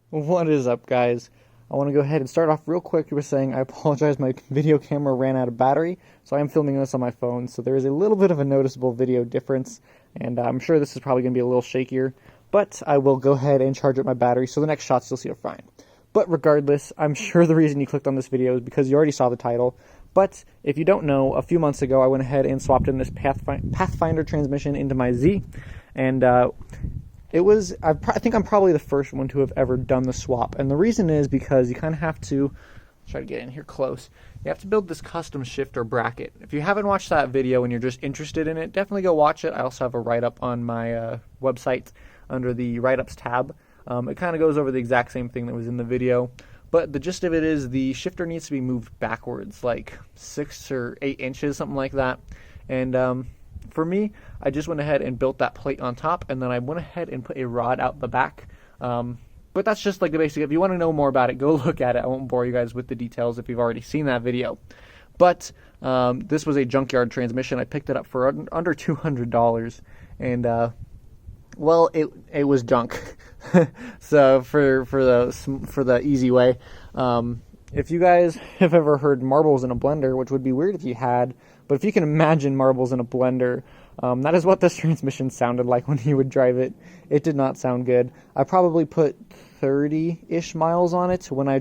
What is up, guys? I want to go ahead and start off real quick with saying I apologize, my video camera ran out of battery, so I am filming this on my phone, so there is a little bit of a noticeable video difference, and I'm sure this is probably going to be a little shakier, but I will go ahead and charge up my battery so the next shots you'll see are fine. But regardless, I'm sure the reason you clicked on this video is because you already saw the title, but if you don't know, a few months ago I went ahead and swapped in this Pathfinder transmission into my Z, and I think I'm probably the first one to have ever done the swap. And the reason is because you kind of have to, try to get in here close, you have to build this custom shifter bracket. If you haven't watched that video and you're just interested in it, definitely go watch it. I also have a write-up on my website under the write-ups tab. It kind of goes over the exact same thing that was in the video. But the gist of it is the shifter needs to be moved backwards, like 6 or 8 inches, something like that. And for me, I just went ahead and built that plate on top, and then I went ahead and put a rod out the back. But that's just like the basic. If you want to know more about it, go look at it. I won't bore you guys with the details if you've already seen that video. But this was a junkyard transmission. I picked it up for under $200, and well, it was junk. So for the easy way, if you guys have ever heard marbles in a blender, which would be weird if you had, but if you can imagine marbles in a blender, that is what this transmission sounded like when you would drive it. It did not sound good. I probably put 30-ish miles on it when I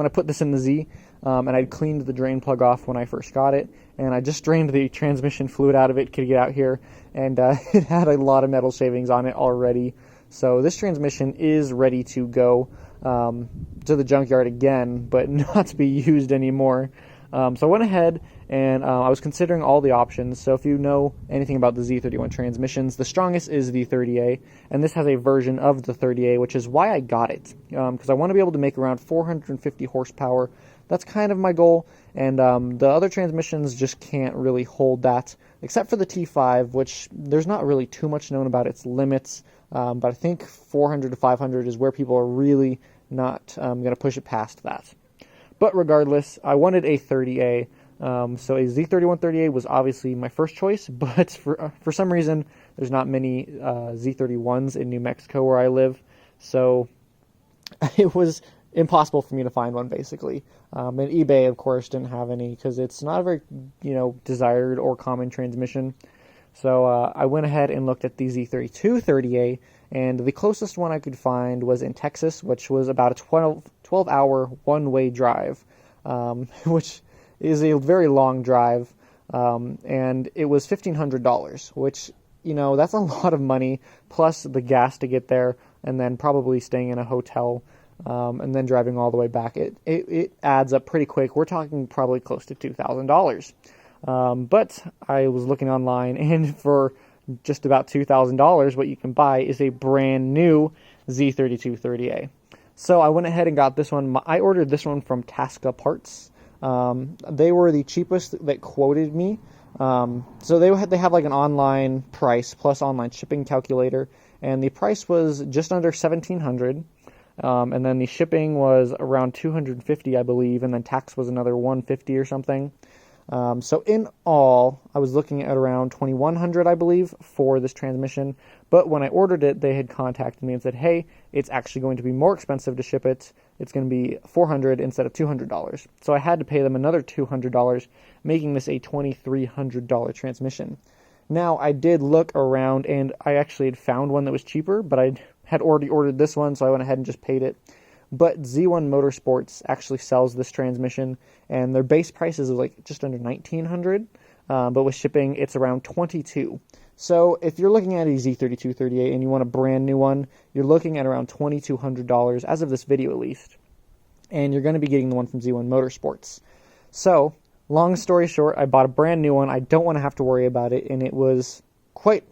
put this in the Z, and I'd cleaned the drain plug off when I first got it, and I just drained the transmission fluid out of it to get out here, and it had a lot of metal shavings on it already. So this transmission is ready to go to the junkyard again, but not to be used anymore. So I went ahead and I was considering all the options. So if you know anything about the Z31 transmissions, the strongest is the 30A, and this has a version of the 30A, which is why I got it, because I want to be able to make around 450 horsepower. That's kind of my goal, and the other transmissions just can't really hold that, except for the T5, which there's not really too much known about its limits, but I think 400 to 500 is where people are really not going to push it past that. But regardless, I wanted a 30A, so a Z31 30A was obviously my first choice, but for some reason, there's not many Z31s in New Mexico where I live, so it was impossible for me to find one, basically. And eBay, of course, didn't have any, because it's not a very, desired or common transmission. So I went ahead and looked at the Z32 30A, and the closest one I could find was in Texas, which was about a 12-hour one-way drive, which is a very long drive, and it was $1,500, which, that's a lot of money, plus the gas to get there, and then probably staying in a hotel, and then driving all the way back. It adds up pretty quick. We're talking probably close to $2,000. But I was looking online, and for just about $2,000, what you can buy is a brand new Z32 30A. So I went ahead and got this one. I ordered this one from Tasca Parts. They were the cheapest that quoted me. So they have like an online price plus online shipping calculator, and the price was just under $1,700. And then the shipping was around $250, I believe, and then tax was another $150 or something. So in all, I was looking at around $2,100, I believe, for this transmission. But when I ordered it, they had contacted me and said, hey, it's actually going to be more expensive to ship it. It's going to be $400 instead of $200. So I had to pay them another $200, making this a $2,300 transmission. Now, I did look around, and I actually had found one that was cheaper, but I had already ordered this one, so I went ahead and just paid it. But Z1 Motorsports actually sells this transmission, and their base price is like just under $1,900, but with shipping, it's around $22. So if you're looking at a Z32 30A and you want a brand new one, you're looking at around $2,200, as of this video at least, and you're going to be getting the one from Z1 Motorsports. So, long story short, I bought a brand new one. I don't want to have to worry about it, and it was quite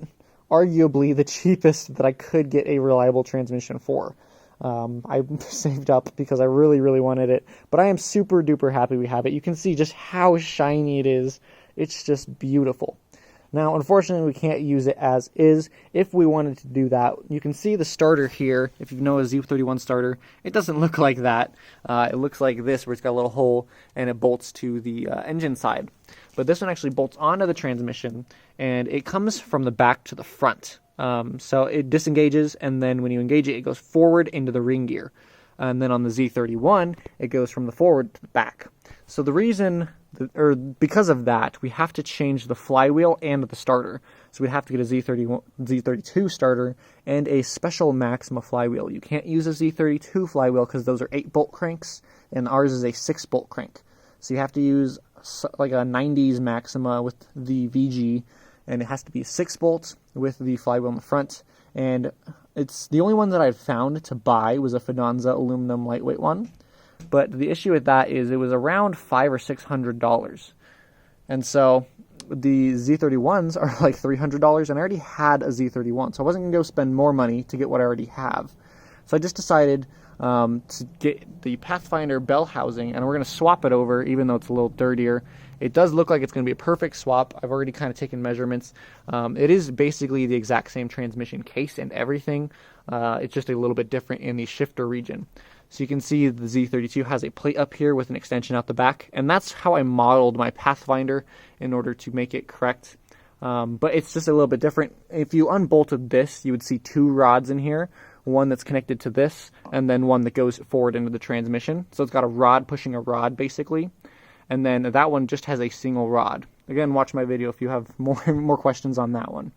arguably the cheapest that I could get a reliable transmission for. I saved up because I really, really wanted it, but I am super duper happy we have it. You can see just how shiny it is. It's just beautiful. Now, unfortunately, we can't use it as is. If we wanted to do that, you can see the starter here. If you know a Z31 starter, it doesn't look like that. It looks like this, where it's got a little hole, and it bolts to the engine side. But this one actually bolts onto the transmission, and it comes from the back to the front. So it disengages, and then when you engage it, it goes forward into the ring gear. and then on the Z31, it goes from the forward to the back. So the reason, or because of that, we have to change the flywheel and the starter. So we'd have to get a Z32 starter and a special Maxima flywheel. You can't use a Z32 flywheel because those are 8-bolt cranks, and ours is a 6-bolt crank. So you have to use like a 90s Maxima with the VG, and it has to be 6 bolts with the flywheel in the front. And it's the only one that I've found to buy was a Fidanza aluminum lightweight one. But the issue with that is it was around $500 or $600. And so the Z31s are like $300, and I already had a Z31, so I wasn't going to go spend more money to get what I already have. So I just decided to get the Pathfinder bell housing, and we're going to swap it over, even though it's a little dirtier. It does look like it's going to be a perfect swap. I've already kind of taken measurements. It is basically the exact same transmission case and everything. It's just a little bit different in the shifter region. So you can see the Z32 has a plate up here with an extension out the back, and that's how I modeled my Pathfinder in order to make it correct. But it's just a little bit different. If you unbolted this, you would see 2 rods in here, one that's connected to this, and then one that goes forward into the transmission. So it's got a rod pushing a rod, basically. And then that one just has a single rod. Again, watch my video if you have more questions on that one.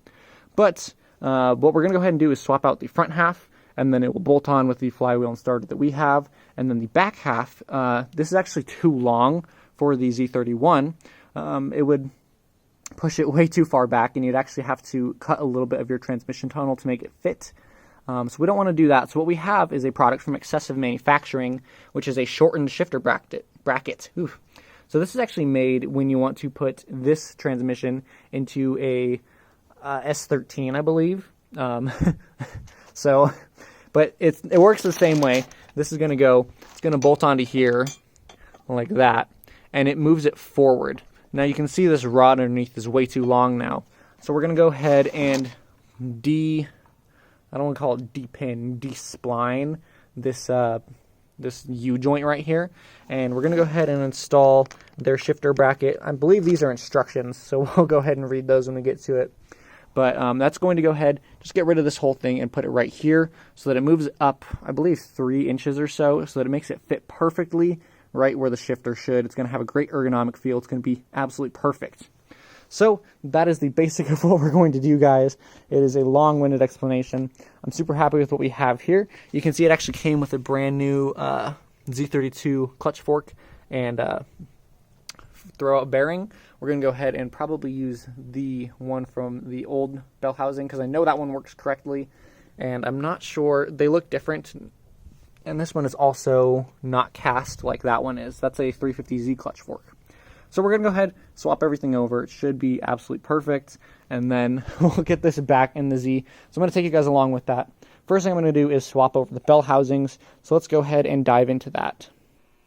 But what we're going to go ahead and do is swap out the front half, and then it will bolt on with the flywheel and starter that we have. And then the back half, this is actually too long for the Z31. It would push it way too far back, and you'd actually have to cut a little bit of your transmission tunnel to make it fit. So we don't want to do that. So what we have is a product from Excessive Manufacturing, which is a shortened shifter bracket. Oof. So this is actually made when you want to put this transmission into a S13, I believe. But it works the same way. This is going to it's going to bolt onto here like that, and it moves it forward. Now you can see this rod underneath is way too long now. So we're going to go ahead and I don't want to call it depin, de-spline this U-joint right here. And we're going to go ahead and install their shifter bracket. I believe these are instructions, so we'll go ahead and read those when we get to it. But that's going to go ahead, just get rid of this whole thing and put it right here so that it moves up, I believe, 3 inches or so that it makes it fit perfectly right where the shifter should. It's going to have a great ergonomic feel. It's going to be absolutely perfect. So that is the basic of what we're going to do, guys. It is a long-winded explanation. I'm super happy with what we have here. You can see it actually came with a brand new Z32 clutch fork and throw-out bearing. We're going to go ahead and probably use the one from the old bell housing because I know that one works correctly, and I'm not sure. They look different, and this one is also not cast like that one is. That's a 350Z clutch fork. So we're going to go ahead, swap everything over. It should be absolutely perfect, and then we'll get this back in the Z. So I'm going to take you guys along with that. First thing I'm going to do is swap over the bell housings, so let's go ahead and dive into that.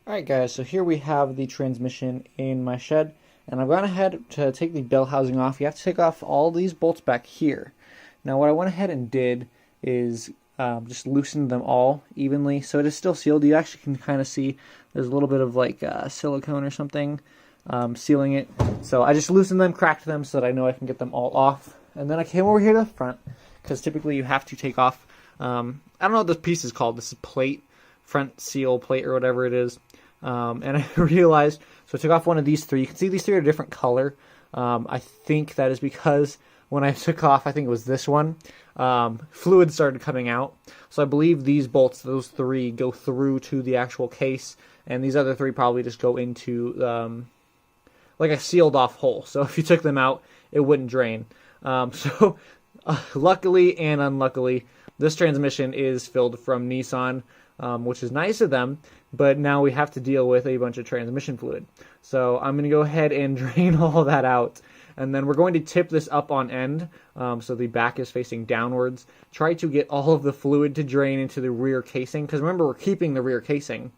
Alright guys, so here we have the transmission in my shed, and I've gone ahead to take the bell housing off. You have to take off all these bolts back here. Now what I went ahead and did is just loosen them all evenly, so it is still sealed. You actually can kind of see there's a little bit of like silicone or something sealing it. So I just loosened them, cracked them so that I know I can get them all off. And then I came over here to the front, because typically you have to take off, I don't know what this piece is called. This is plate, front seal plate or whatever it is. And I realized, so I took off one of these 3. You can see these 3 are a different color. I think that is because when I took off, I think it was this one, fluid started coming out. So I believe these bolts, those 3, go through to the actual case, and these other 3 probably just go into like a sealed off hole. So if you took them out, it wouldn't drain. Luckily and unluckily, this transmission is filled from Nissan, which is nice of them, but now we have to deal with a bunch of transmission fluid. So I'm going to go ahead and drain all that out, and then we're going to tip this up on end, so the back is facing downwards. Try to get all of the fluid to drain into the rear casing, because remember, we're keeping the rear casing,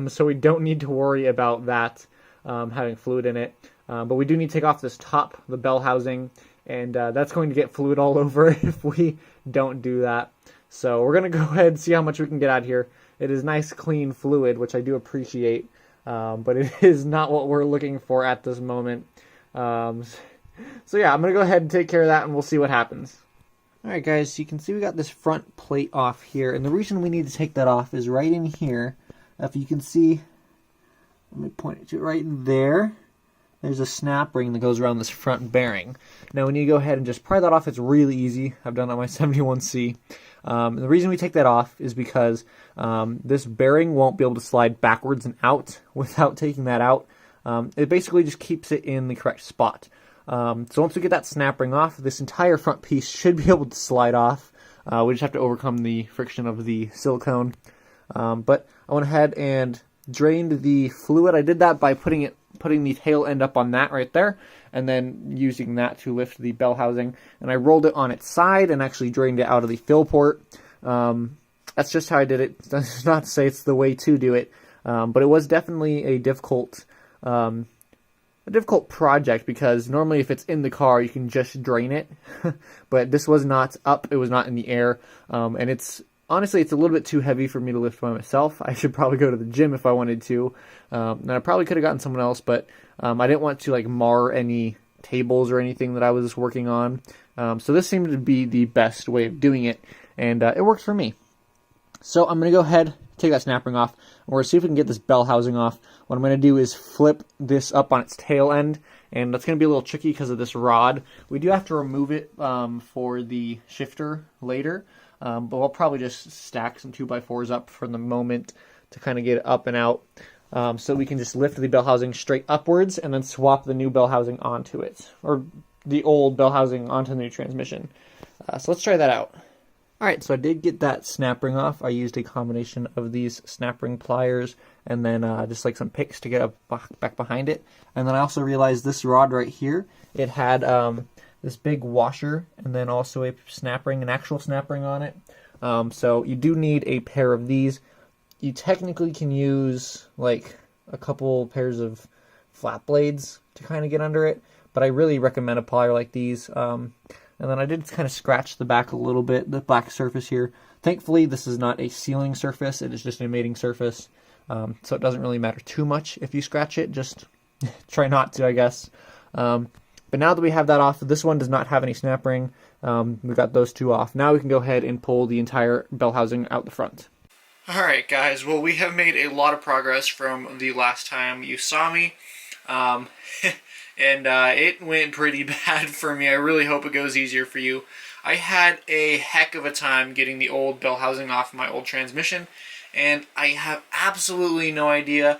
so we don't need to worry about that having fluid in it. But we do need to take off this top, the bell housing, and that's going to get fluid all over if we don't do that. So we're going to go ahead and see how much we can get out here. It is nice, clean fluid, which I do appreciate, but it is not what we're looking for at this moment. So yeah, I'm going to go ahead and take care of that, and we'll see what happens. Alright guys, so you can see we got this front plate off here, and the reason we need to take that off is right in here. If you can see, let me point it to right there. There's a snap ring that goes around this front bearing. Now when you go ahead and just pry that off, it's really easy. I've done it on my 71C. The reason we take that off is because this bearing won't be able to slide backwards and out without taking that out. It basically just keeps it in the correct spot. So once we get that snap ring off, this entire front piece should be able to slide off. We just have to overcome the friction of the silicone. But I went ahead and drained the fluid. I did that by putting the tail end up on that right there, and then using that to lift the bell housing. And I rolled it on its side and actually drained it out of the fill port. That's just how I did it. That's not to say it's the way to do it, but it was definitely a difficult project, because normally if it's in the car you can just drain it, but this was not up, it was not in the air, and honestly it's a little bit too heavy for me to lift by myself. I should probably go to the gym if I wanted to, and I probably could have gotten someone else, but I didn't want to like mar any tables or anything that I was working on, so this seemed to be the best way of doing it, and it worked for me. So I'm going to go ahead, take that snap ring off, and we're going to see if we can get this bell housing off. What I'm going to do is flip this up on its tail end, and that's going to be a little tricky because of this rod. We do have to remove it for the shifter later, but we'll probably just stack some 2x4s up for the moment to kind of get it up and out, so we can just lift the bell housing straight upwards and then swap the new bell housing onto it, or the old bell housing onto the new transmission. So let's try that out. Alright, so I did get that snap ring off. I used a combination of these snap ring pliers and then just like some picks to get up back behind it. And then I also realized this rod right here, it had this big washer and then also a snap ring, an actual snap ring on it. So you do need a pair of these. You technically can use like a couple pairs of flat blades to kind of get under it, but I really recommend a plier like these. And then I did kind of scratch the back a little bit, the black surface here. Thankfully, this is not a sealing surface, it is just a mating surface. So it doesn't really matter too much if you scratch it, just try not to, I guess. But now that we have that off, this one does not have any snap ring. We got those two off. Now we can go ahead and pull the entire bell housing out the front. Alright guys, well we have made a lot of progress from the last time you saw me. And it went pretty bad for me. I really hope it goes easier for you. I had a heck of a time getting the old bell housing off my old transmission, and I have absolutely no idea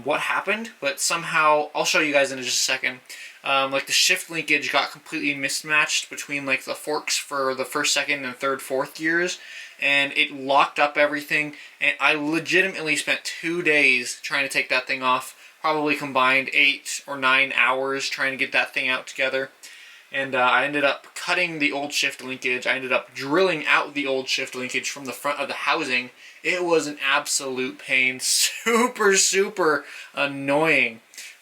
what happened, but somehow, I'll show you guys in just a second, like the shift linkage got completely mismatched between like the forks for the first, second, and third, fourth gears, and it locked up everything, and I legitimately spent 2 days trying to take that thing off. Probably combined 8 or 9 hours trying to get that thing out together. And I ended up cutting the old shift linkage. I ended up drilling out the old shift linkage from the front of the housing. It was an absolute pain. Super, super annoying.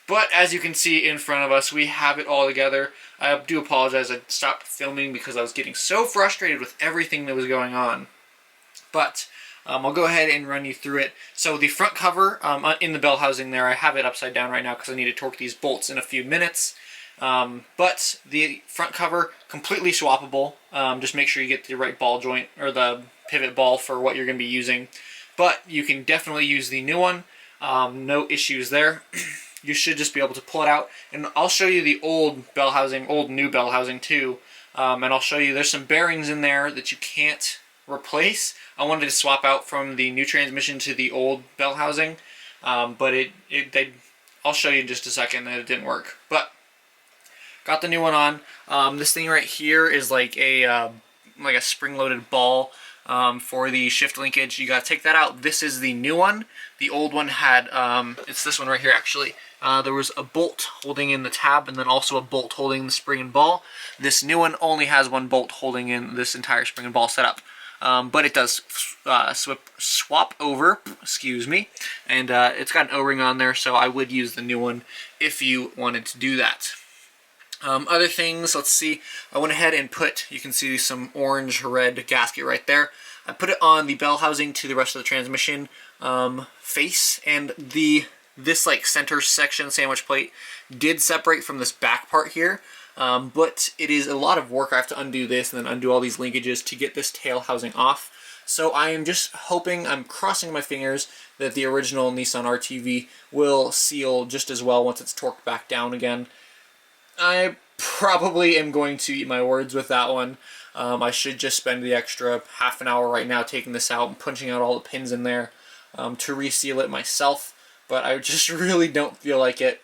But as you can see in front of us, we have it all together. I do apologize. I stopped filming because I was getting so frustrated with everything that was going on. But I'll go ahead and run you through it. So the front cover in the bell housing there, I have it upside down right now because I need to torque these bolts in a few minutes. But the front cover, completely swappable. Just make sure you get the right ball joint or the pivot ball for what you're going to be using. But you can definitely use the new one. No issues there. You should just be able to pull it out. And I'll show you the old bell housing, old new bell housing too. And I'll show you there's some bearings in there that you can't replace. I wanted to swap out from the new transmission to the old bell housing, but I'll show you in just a second that it didn't work. But got the new one on. This thing right here is like a spring-loaded ball for the shift linkage. You gotta take that out. This is the new one. The old one had it's this one right here actually. There was a bolt holding in the tab and then also a bolt holding the spring and ball. This new one only has one bolt holding in this entire spring and ball setup. But it does swap over, excuse me, and it's got an O-ring on there, so I would use the new one if you wanted to do that. Other things, let's see, I went ahead and put, you can see some orange-red gasket right there. I put it on the bell housing to the rest of the transmission face, and this like center section sandwich plate did separate from this back part here. but it is a lot of work. I have to undo this and then undo all these linkages to get this tail housing off. So I am just hoping, I'm crossing my fingers, that the original Nissan RTV will seal just as well once it's torqued back down again. I probably am going to eat my words with that one. I should just spend the extra half an hour right now taking this out and punching out all the pins in there to reseal it myself, but I just really don't feel like it.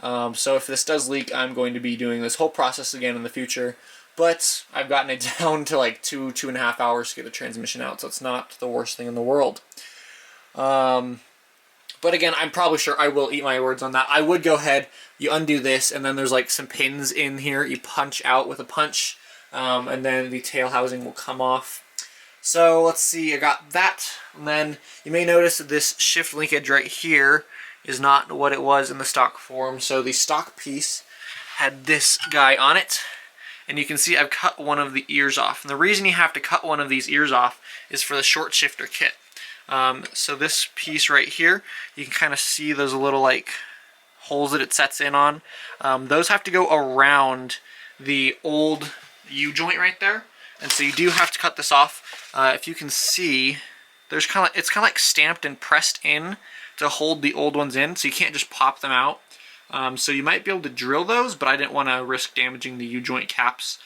So if this does leak, I'm going to be doing this whole process again in the future. But I've gotten it down to like 2.5 hours to get the transmission out, so it's not the worst thing in the world. But again, I'm probably sure I will eat my words on that. I would go ahead, you undo this, and then there's like some pins in here you punch out with a punch, and then the tail housing will come off. So let's see, I got that, and then you may notice that this shift linkage right here is not what it was in the stock form. So the stock piece had this guy on it, and you can see I've cut one of the ears off. And the reason you have to cut one of these ears off is for the short shifter kit. So this piece right here, you can kind of see those little like holes that it sets in on. Those have to go around the old U-joint right there, and so you do have to cut this off. If you can see, there's it's kind of like stamped and pressed in to hold the old ones in, so you can't just pop them out. So you might be able to drill those, but I didn't want to risk damaging the U-joint caps.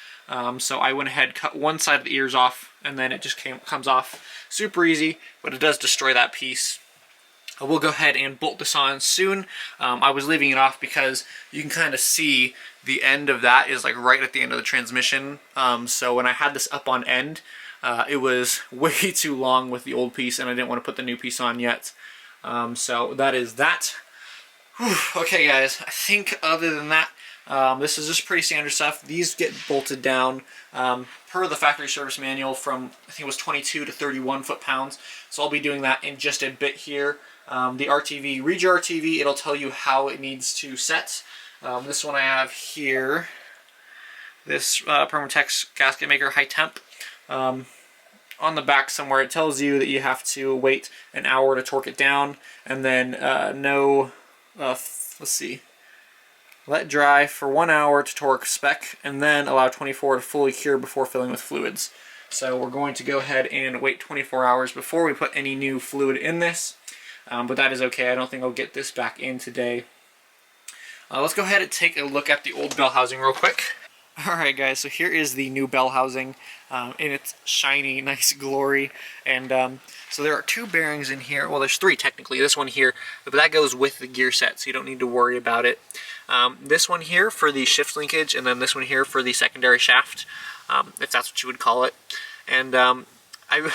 So I went ahead, cut one side of the ears off, and then it just comes off super easy, but it does destroy that piece. I will go ahead and bolt this on soon. I was leaving it off because you can kind of see the end of that is like right at the end of the transmission. So when I had this up on end, it was way too long with the old piece, and I didn't want to put the new piece on yet. So that is that. Whew. Okay guys, I think other than that, this is just pretty standard stuff. These get bolted down per the factory service manual from, I think it was 22 to 31 foot-pounds. So I'll be doing that in just a bit here. The RTV, read your RTV, it'll tell you how it needs to set. This one I have here, this Permatex gasket maker high temp. On the back somewhere it tells you that you have to wait an hour to torque it down, and then let's see, let dry for 1 hour to torque spec, and then allow 24 to fully cure before filling with fluids. So we're going to go ahead and wait 24 hours before we put any new fluid in this, but that is okay. I don't think I'll get this back in today. Let's go ahead and take a look at the old bell housing real quick. Alright guys, so here is the new bell housing in its shiny, nice glory. And so there are two bearings in here. Well, there's three technically. This one here, but that goes with the gear set, so you don't need to worry about it. This one here for the shift linkage, and then this one here for the secondary shaft, if that's what you would call it. And I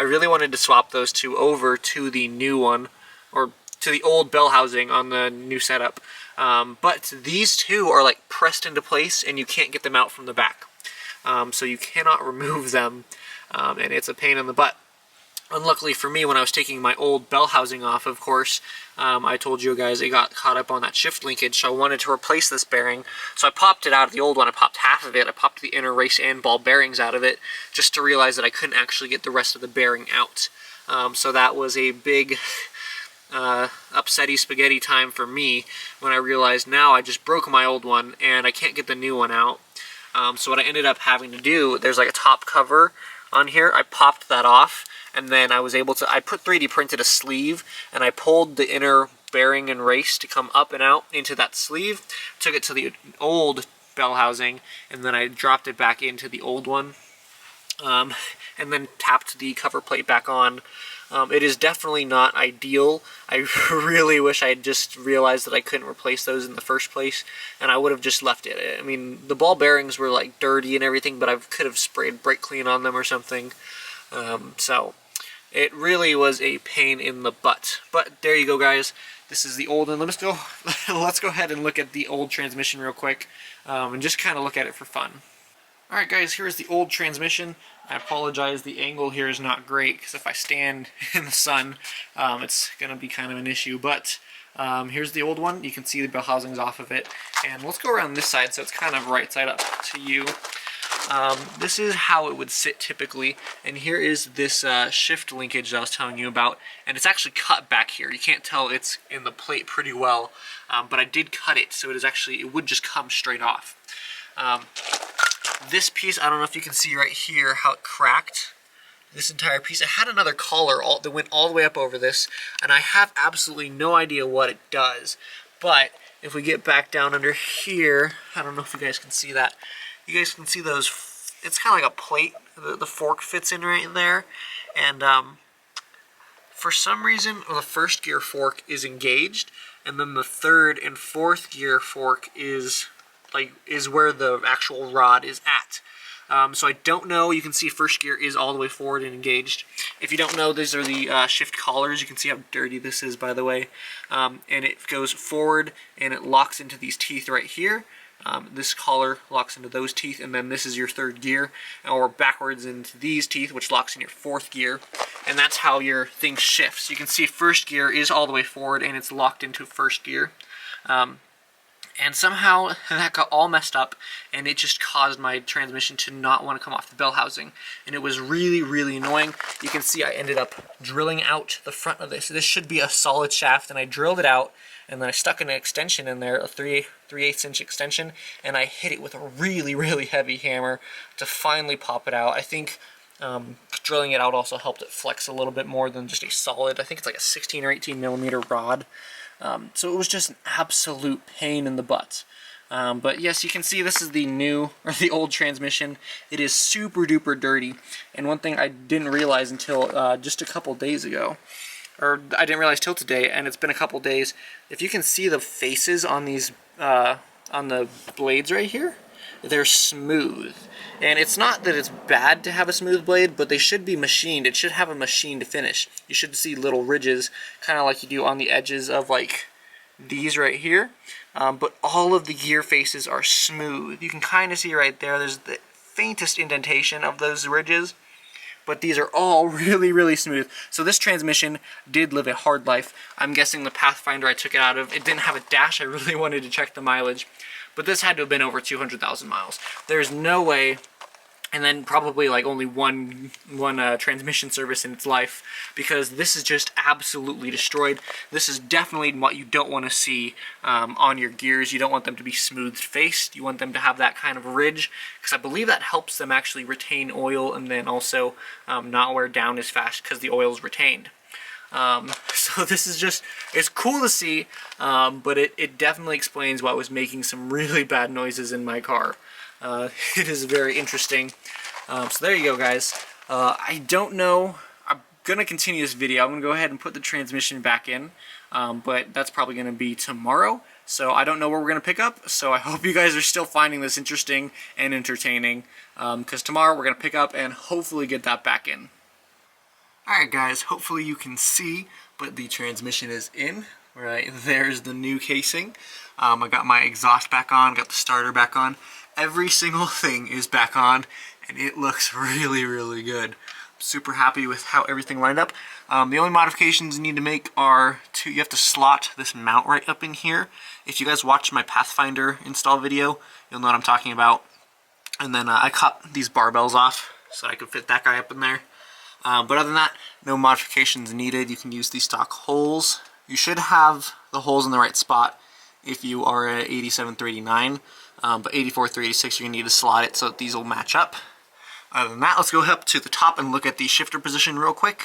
really wanted to swap those two over to the new one, or to the old bell housing on the new setup. But these two are like pressed into place, and you can't get them out from the back. So you cannot remove them, and it's a pain in the butt. Unluckily for me, when I was taking my old bell housing off, of course, I told you guys it got caught up on that shift linkage, so I wanted to replace this bearing. So I popped it out of the old one. I popped half of it. I popped the inner race and ball bearings out of it, just to realize that I couldn't actually get the rest of the bearing out. So that was a big upsetty spaghetti time for me when I realized now I just broke my old one and I can't get the new one out. So what I ended up having to do, there's like a top cover on here. I popped that off, and then I was able to, I put 3D printed a sleeve, and I pulled the inner bearing and race to come up and out into that sleeve, took it to the old bell housing, and then I dropped it back into the old one, and then tapped the cover plate back on. It is definitely not ideal. I really wish I had just realized that I couldn't replace those in the first place, and I would have just left it. I mean, the ball bearings were like dirty and everything, but I could have sprayed brake clean on them or something. So it really was a pain in the butt. But there you go, guys. This is the old, and let's go ahead and look at the old transmission real quick, and just kind of look at it for fun. Alright guys, here's the old transmission. I apologize, the angle here is not great, because if I stand in the sun, it's going to be kind of an issue. But here's the old one. You can see the bell housings off of it. And let's go around this side so it's kind of right side up to you. This is how it would sit typically. And here is this shift linkage that I was telling you about. And it's actually cut back here. You can't tell it's in the plate pretty well. But I did cut it, so it would just come straight off. This piece, I don't know if you can see right here how it cracked. This entire piece, it had another collar that went all the way up over this, and I have absolutely no idea what it does. But if we get back down under here, I don't know if you guys can see that. You guys can see those, it's kind of like a plate. The fork fits in right there, and for some reason, the first gear fork is engaged, and then the third and fourth gear fork is where the actual rod is at. So I don't know. You can see first gear is all the way forward and engaged. If you don't know, these are the shift collars. You can see how dirty this is, by the way. And it goes forward and it locks into these teeth right here. This collar locks into those teeth, and then this is your third gear, or backwards into these teeth, which locks in your fourth gear. And that's how your thing shifts. You can see first gear is all the way forward and it's locked into first gear. And somehow that got all messed up, and it just caused my transmission to not want to come off the bell housing. And it was really, really annoying. You can see I ended up drilling out the front of this. This should be a solid shaft, and I drilled it out, and then I stuck an extension in there, a 3/8 inch extension, and I hit it with a really, really heavy hammer to finally pop it out. I think drilling it out also helped it flex a little bit more than just a solid, I think it's like a 16 or 18 millimeter rod. So it was just an absolute pain in the butt. But yes, you can see this is the new, or the old transmission. It is super duper dirty. And one thing I didn't realize until just a couple days ago, or I didn't realize till today, and it's been a couple days, if you can see the faces on these, on the blades right here, they're smooth. And it's not that it's bad to have a smooth blade, but they should be machined. It should have a machined finish. You should see little ridges, kind of like you do on the edges of like these right here. But all of the gear faces are smooth. You can kind of see right there, there's the faintest indentation of those ridges. But these are all really, really smooth. So this transmission did live a hard life. I'm guessing the Pathfinder I took it out of, it didn't have a dash. I really wanted to check the mileage. But this had to have been over 200,000 miles. There's no way, and then probably like only one transmission service in its life, because this is just absolutely destroyed. This is definitely what you don't want to see on your gears. You don't want them to be smooth faced. You want them to have that kind of ridge, because I believe that helps them actually retain oil, and then also not wear down as fast because the oil is retained. So this is just, it's cool to see, but it definitely explains why I was making some really bad noises in my car. It is very interesting. So there you go, guys. I don't know, I'm going to continue this video. I'm going to go ahead and put the transmission back in, but that's probably going to be tomorrow. So I don't know where we're going to pick up, so I hope you guys are still finding this interesting and entertaining, because tomorrow we're going to pick up and hopefully get that back in. Alright guys, hopefully you can see, but the transmission is in. Right, there's the new casing. I got my exhaust back on, got the starter back on. Every single thing is back on, and it looks really, really good. I'm super happy with how everything lined up. The only modifications you need to make are you have to slot this mount right up in here. If you guys watched my Pathfinder install video, you'll know what I'm talking about. And then I cut these barbells off so I could fit that guy up in there. But other than that, no modifications needed. You can use these stock holes. You should have the holes in the right spot if you are at 87-389, but 84-386 you're going to need to slot it so that these will match up. Other than that, let's go up to the top and look at the shifter position real quick.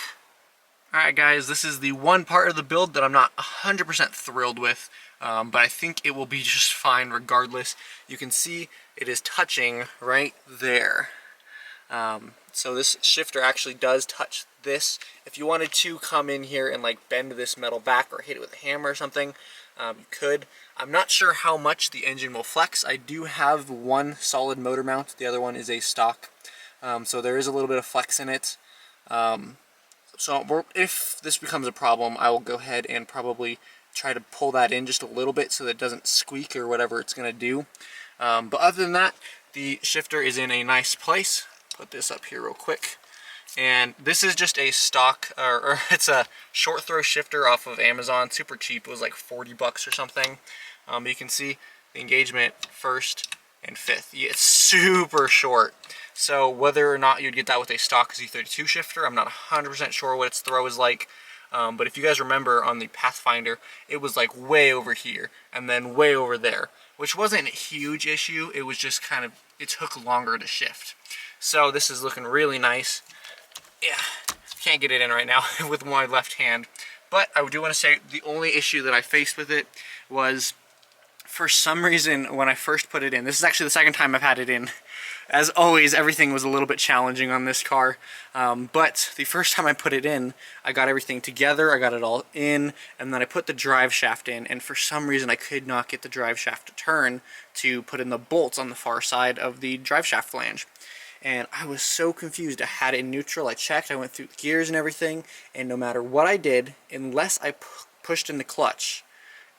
Alright guys, this is the one part of the build that I'm not 100% thrilled with, but I think it will be just fine regardless. You can see it is touching right there. So this shifter actually does touch this. If you wanted to come in here and like bend this metal back or hit it with a hammer or something, you could. I'm not sure how much the engine will flex. I do have one solid motor mount, the other one is a stock, so there is a little bit of flex in it. So if this becomes a problem, I will go ahead and probably try to pull that in just a little bit so that it doesn't squeak or whatever it's going to do. But other than that, the shifter is in a nice place. Put this up here real quick. And this is just a stock, or it's a short throw shifter off of Amazon, super cheap. It was like 40 bucks or something. You can see the engagement first and fifth. It's super short. So whether or not you'd get that with a stock Z32 shifter, I'm not 100% sure what its throw is like. But if you guys remember on the Pathfinder, it was like way over here and then way over there. which wasn't a huge issue. It was just kind of, it took longer to shift. So this is looking really nice. Yeah, can't get it in right now with my left hand. But I do want to say the only issue that I faced with it was, for some reason, when I first put it in, this is actually the second time I've had it in. As always, everything was a little bit challenging on this car, but the first time I put it in, I got everything together, I got it all in, and then I put the drive shaft in, and for some reason I could not get the drive shaft to turn to put in the bolts on the far side of the drive shaft flange. And I was so confused. I had it in neutral, I checked, I went through the gears and everything, and no matter what I did, unless I pushed in the clutch,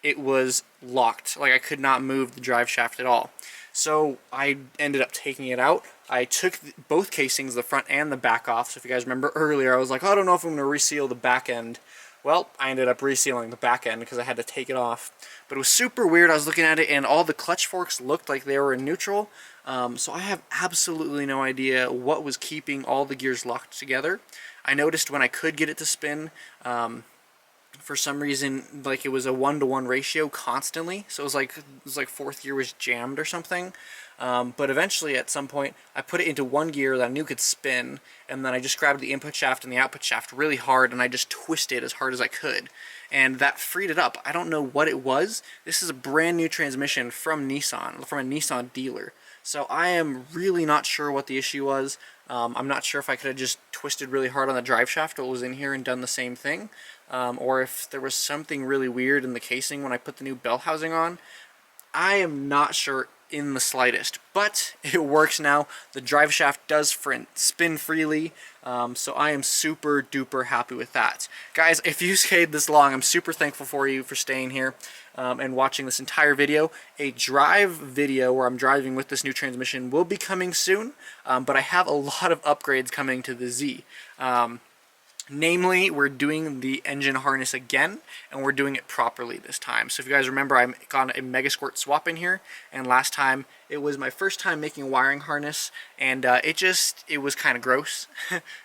it was locked. Like, I could not move the drive shaft at all. So I ended up taking it out. I took both casings, the front and the back, off. So if you guys remember earlier, I was like, oh, I don't know if I'm going to reseal the back end. Well, I ended up resealing the back end because I had to take it off. But it was super weird. I was looking at it, and all the clutch forks looked like they were in neutral. So I have absolutely no idea what was keeping all the gears locked together. I noticed when I could get it to spin, for some reason, like, it was a 1-to-1 ratio constantly. So it was like fourth gear was jammed or something. But eventually, at some point, I put it into one gear that I knew could spin, and then I just grabbed the input shaft and the output shaft really hard, and I just twisted as hard as I could. And that freed it up. I don't know what it was. This is a brand new transmission from Nissan, from a Nissan dealer. So I am really not sure what the issue was. I'm not sure if I could have just twisted really hard on the drive shaft while it was in here and done the same thing, or if there was something really weird in the casing when I put the new bell housing on. I am not sure in the slightest, but it works now. The drive shaft does spin freely, so I am super duper happy with that. Guys, if you stayed this long, I'm super thankful for you for staying here and watching this entire video. A drive video where I'm driving with this new transmission will be coming soon, but I have a lot of upgrades coming to the Z. Namely, we're doing the engine harness again, and we're doing it properly this time. So if you guys remember, I got a Mega Squirt swap in here, and last time it was my first time making a wiring harness, and it was kind of gross.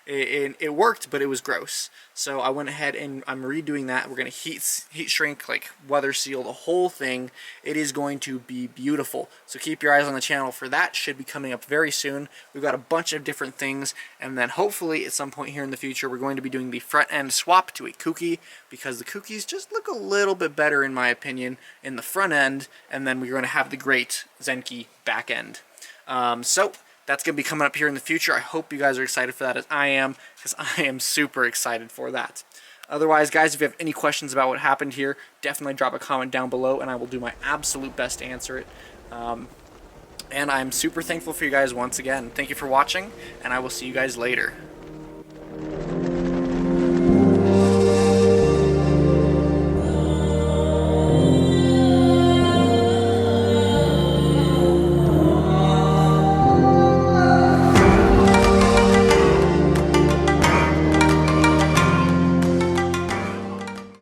it worked, but it was gross. So I went ahead and I'm redoing that. We're going to heat shrink, like weather seal the whole thing. It is going to be beautiful. So keep your eyes on the channel for that. Should be coming up very soon. We've got a bunch of different things, and then hopefully at some point here in the future we're going to be doing the front end swap to a Kuki, because the Kukis just look a little bit better in my opinion in the front end, and then we're going to have the great Zenki back end. So that's going to be coming up here in the future. I hope you guys are excited for that as I am, because I am super excited for that. Otherwise, guys, if you have any questions about what happened here, definitely drop a comment down below, and I will do my absolute best to answer it. And I'm super thankful for you guys once again. Thank you for watching, and I will see you guys later.